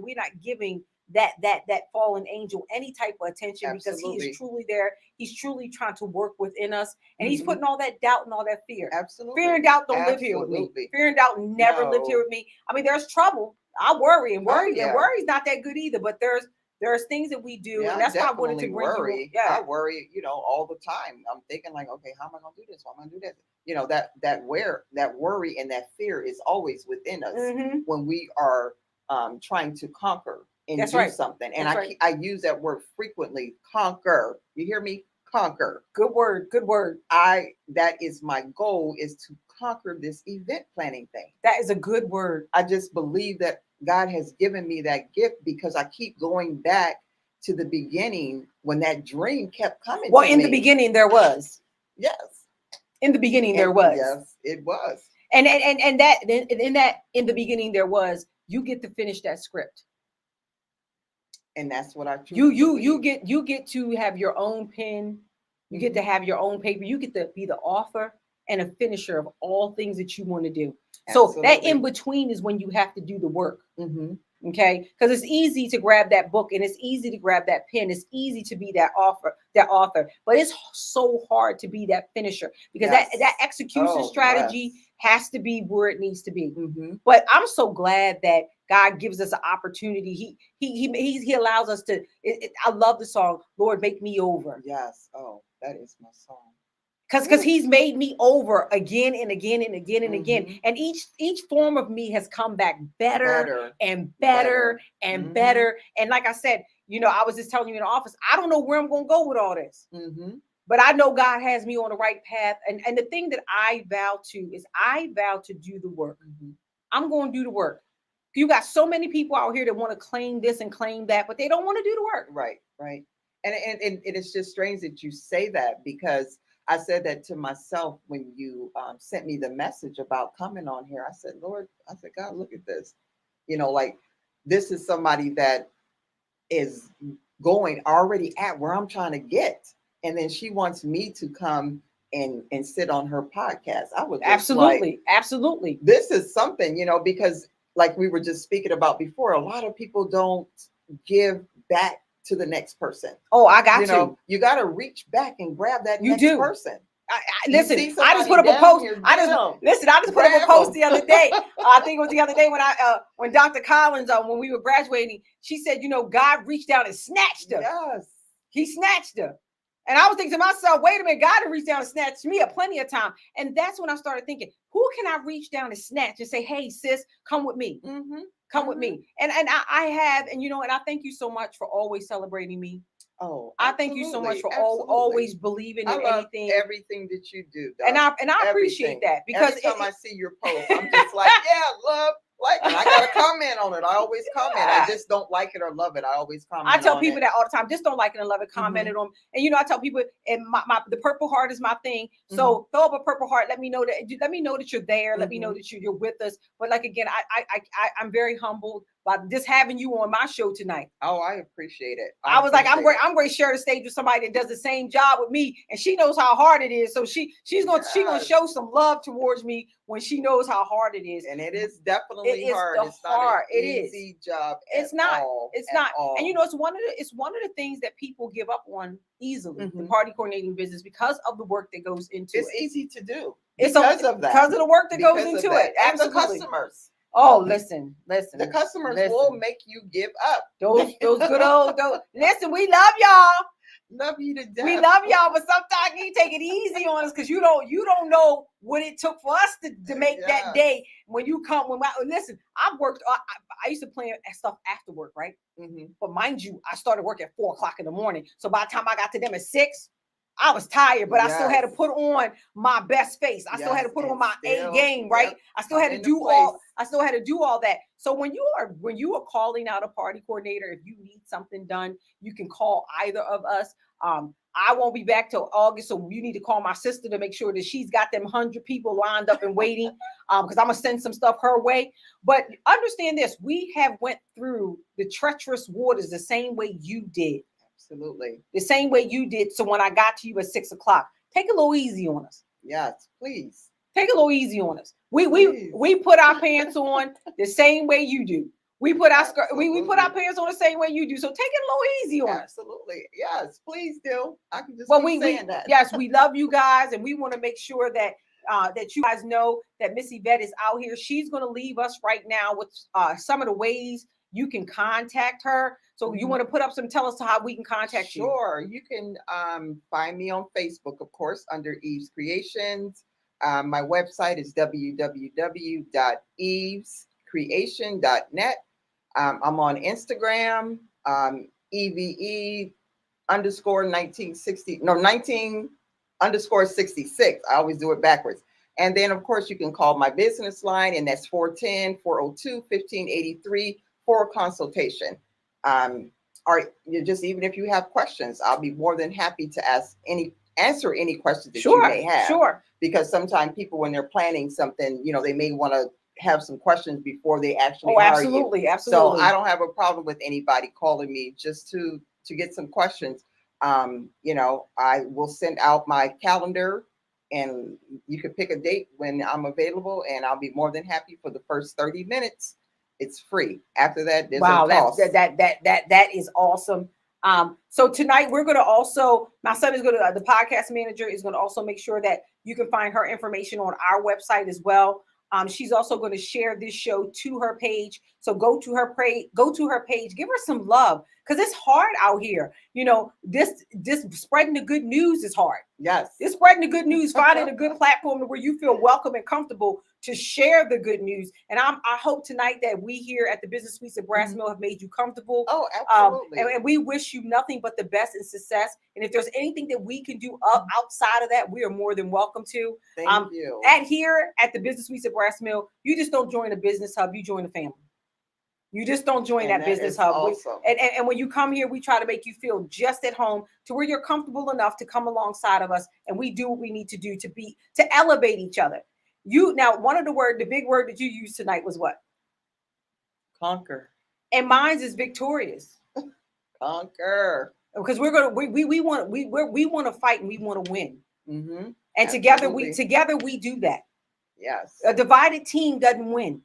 giving that fallen angel any type of attention. Absolutely. Because he is truly there. He's truly trying to work within us, and he's putting all that doubt and all that fear. Absolutely. Fear and doubt don't live here with me. Fear and doubt never lived here with me. I mean, there's trouble. I worry and worry's not that good either. But there's things that we do, and that's why I wanted to bring you. I worry, all the time. I'm thinking like, okay, how am I gonna do this? How am I gonna do that? That worry and that fear is always within us when we are trying to conquer and do something. And I use that word frequently. Conquer. You hear me? Conquer. Good word. That is my goal, is to conquer this event planning thing. That is a good word. I just believe that God has given me that gift because I keep going back to the beginning when that dream kept coming. Well, in the beginning there was. Yes. In the beginning there was. Yes, it was. And that in the beginning there was. You get to finish that script. And that's what I you get to have your own pen. You get to have your own paper. You get to be the author and a finisher of all things that you want to do. Absolutely. So that in between is when you have to do the work. Okay, because it's easy to grab that book and it's easy to grab that pen. It's easy to be that author, but it's so hard to be that finisher because that execution strategy has to be where it needs to be. But I'm so glad that God gives us an opportunity. He allows us to. I love the song, Lord, Make Me Over. Yes. Oh, that is my song. Because he's made me over again and again and again and again. And each form of me has come back better and better and better. And like I said, I was just telling you in the office, I don't know where I'm going to go with all this. But I know God has me on the right path. And the thing that I vow to is I vow to do the work. I'm going to do the work. You got so many people out here that want to claim this and claim that, but they don't want to do the work. Right. And it's just strange that you say that because I said that to myself when you sent me the message about coming on here. I said, Lord, God, look at this. Like this is somebody that is going already at where I'm trying to get. And then she wants me to come and sit on her podcast. I was absolutely. This is something, because like we were just speaking about before, a lot of people don't give back to the next person. Oh, I got you got to reach back and grab that next person. Listen, see I just somebody put up a down post. here, I get just 'em. listen. I just put up a Grab post 'em. the other day. I think it was the other day when Dr. Collins, when we were graduating, she said, God reached down and snatched her. Yes. He snatched her. And I was thinking to myself, wait a minute, God had reached down and snatched me at plenty of time. And that's when I started thinking, who can I reach down and snatch and say, hey, sis, come with me. Mm-hmm. Come with me. And I have, and and I thank you so much for always celebrating me. Oh, I thank you so much for absolutely. always believing I in love anything. everything that you do, Doc. And I appreciate that, because every time I see your post, I'm just like, yeah, love, like, and I got to comment on it. I always comment. I just don't like it or love it. I always comment. I tell people that all the time. Just don't like it and love it. Comment it on. And I tell people, and the purple heart is my thing. So throw up a purple heart. Let me know that you're there. Let me know that you're with us. But like again, I'm very humbled by just having you on my show tonight. Oh, I appreciate it. I was like, I'm going to share the stage with somebody that does the same job with me, and she knows how hard it is. So she's going to show some love towards me when she knows how hard it is. And it is definitely hard. It's hard. Not an easy job. It's not. It's not. All. And it's one of the things that people give up on easily, the party coordinating business, because of the work that goes into it. It's easy to do because of the work that goes into it. And the customers. Oh, listen. The customers will make you give up. Those good old. Listen, we love y'all. Love you to death. We love y'all, but sometimes you take it easy on us, because you don't know what it took for us to make that day when you come. Listen, I've worked. I used to plan stuff after work, right? But mind you, I started work at 4:00 in the morning. So by the time I got to them at 6, I was tired, but I still had to put on my best face. I still had to put on my A game, right? I still had to do all that. So when you are calling out a party coordinator, if you need something done, you can call either of us. I won't be back till August, so you need to call my sister to make sure that she's got them 100 people lined up and waiting, because I'm gonna send some stuff her way. But understand this: we have went through the treacherous waters the same way you did. Absolutely. The same way you did. So when I got to you at 6:00, take a little easy on us. Yes, please. Take a little easy on us. We put our pants on the same way you do. We put our skirt, we put our pants on the same way you do. So take it a little easy on us. Absolutely. Yes, please do. I can just saying that. Yes, we love you guys, and we want to make sure that that you guys know that Miss Evette is out here. She's going to leave us right now with some of the ways you can contact her. So you want to tell us how we can contact you? Sure. You can find me on Facebook, of course, under Eve's Creations. My website is www.evescreation.net. I'm on Instagram, EVE_1966. I always do it backwards. And then, of course, you can call my business line, and that's 410-402-1583 for a consultation. Or just even if you have questions, I'll be more than happy to answer any questions that you may have. Sure. Because sometimes people, when they're planning something, they may want to have some questions before they actually hire you. Absolutely. So I don't have a problem with anybody calling me just to get some questions. I will send out my calendar, and you can pick a date when I'm available, and I'll be more than happy for the first 30 minutes. It's free. After that, there's no cost. That is awesome. So tonight we're going to also, my son is going to, the podcast manager is going to also make sure that you can find her information on our website as well. She's also going to share this show to her page. So go to her page, give her some love, because it's hard out here. This spreading the good news is hard. Yes. This spreading the good news, finding a good platform where you feel welcome and comfortable to share the good news. And I hope tonight that we here at the Business Suites at Brass Mill have made you comfortable. Oh, absolutely. And we wish you nothing but the best and success. And if there's anything that we can do outside of that, we are more than welcome to. Thank you. Here at the Business Suites at Brass Mill, you just don't join a business hub, you join a family. You just don't join that business hub. Awesome. And when you come here, we try to make you feel just at home, to where you're comfortable enough to come alongside of us, and we do what we need to do to elevate each other. Now, the big word that you used tonight was what? Conquer. And mine is victorious. Conquer. Because we want to fight, and we want to win. Mm-hmm. And together we do that. Yes. A divided team doesn't win.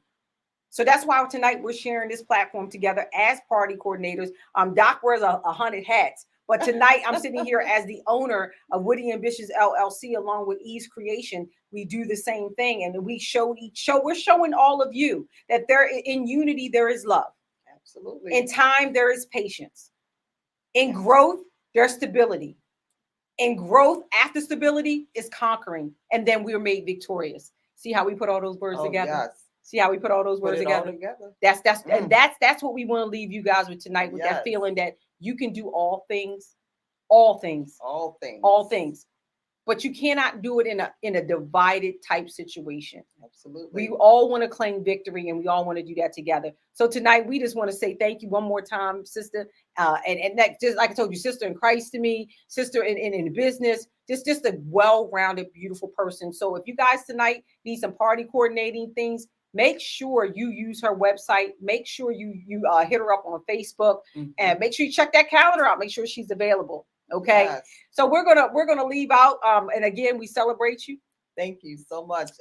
So that's why tonight we're sharing this platform together as party coordinators. Doc wears 100 hats, But tonight I'm sitting here as the owner of Witty Ambitious LLC, along with Ease Creation. We do the same thing, and we we're showing all of you that there in unity there is love. Absolutely. In time there is patience. In growth there's stability. In growth after stability is conquering, and then we're made victorious. See how we put all those words together? Yes. See how we put all those words together? And that's what we want to leave you guys with tonight, with that feeling that you can do all things, all things, all things, all things. But you cannot do it in a divided type situation. Absolutely. We all want to claim victory, and we all want to do that together. So tonight, we just want to say thank you one more time, sister. And that, just like I told you, sister in Christ to me, sister in business, just a well-rounded, beautiful person. So if you guys tonight need some party coordinating things, make sure you use her website. Make sure you hit her up on Facebook, and make sure you check that calendar out. Make sure she's available. Okay. Yes. So we're gonna leave out. And again, we celebrate you. Thank you so much.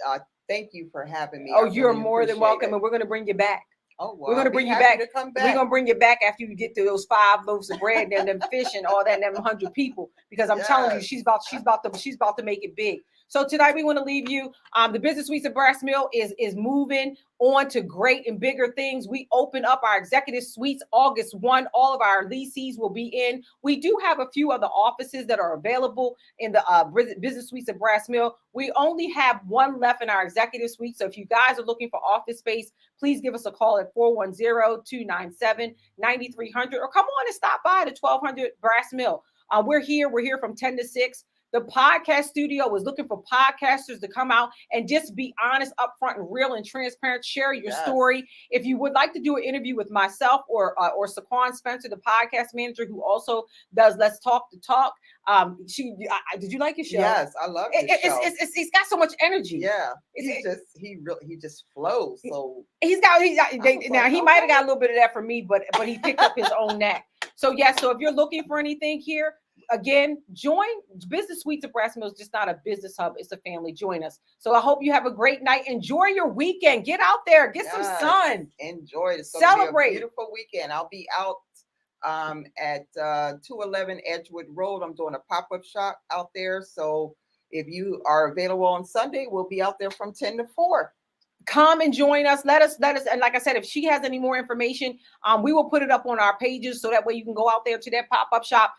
Thank you for having me. Oh, you're more than welcome, and we're gonna bring you back. Oh, well, we're gonna bring you back. We're gonna bring you back after you get to those 5 loaves of bread and them fish and all that, and them 100 people. Because I'm telling you, she's about to make it big. So tonight we want to leave you. The Business Suites of Brass Mill is moving on to great and bigger things. We open up our executive suites August 1. All of our leasees will be in. We do have a few other offices that are available in the Business Suites of Brass Mill. We only have one left in our executive suite. So if you guys are looking for office space, please give us a call at 410-297-9300, or come on and stop by the 1200 Brass Mill. We're here from 10 to 6. The podcast studio is looking for podcasters to come out and just be honest, upfront, and real and transparent. Share your story. If you would like to do an interview with myself or Saquon Spencer, the podcast manager who also does Let's Talk the Talk. Did you like his show? Yes, I love his show. He's got so much energy. Yeah, he just flows. So he might have got a little bit of that from me, but he picked up his own knack. So so if you're looking for anything here, again, join Business Suites of Brass Mill. Is just not a business hub, it's a family. Join us. So I hope you have a great night. Enjoy your weekend. Get out there, get some sun. Enjoy it. Celebrate. Be a beautiful weekend. I'll be out at 211 Edgewood Road. I'm doing a pop-up shop out there. So if you are available on Sunday, we'll be out there from 10 to 4. Come and join us. Let us. And like I said, if she has any more information, we will put it up on our pages so that way you can go out there to that pop-up shop.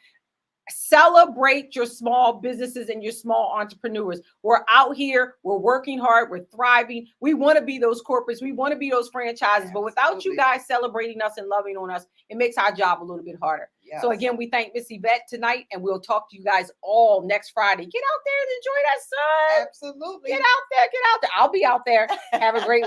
Celebrate your small businesses and your small entrepreneurs. We're out here. We're working hard. We're thriving. We want to be those corporates. We want to be those franchises. But without you guys celebrating us and loving on us, it makes our job a little bit harder. Yes. So again, we thank Miss Evette tonight, and we'll talk to you guys all next Friday. Get out there and enjoy that sun. Absolutely. Get out there. I'll be out there. Have a great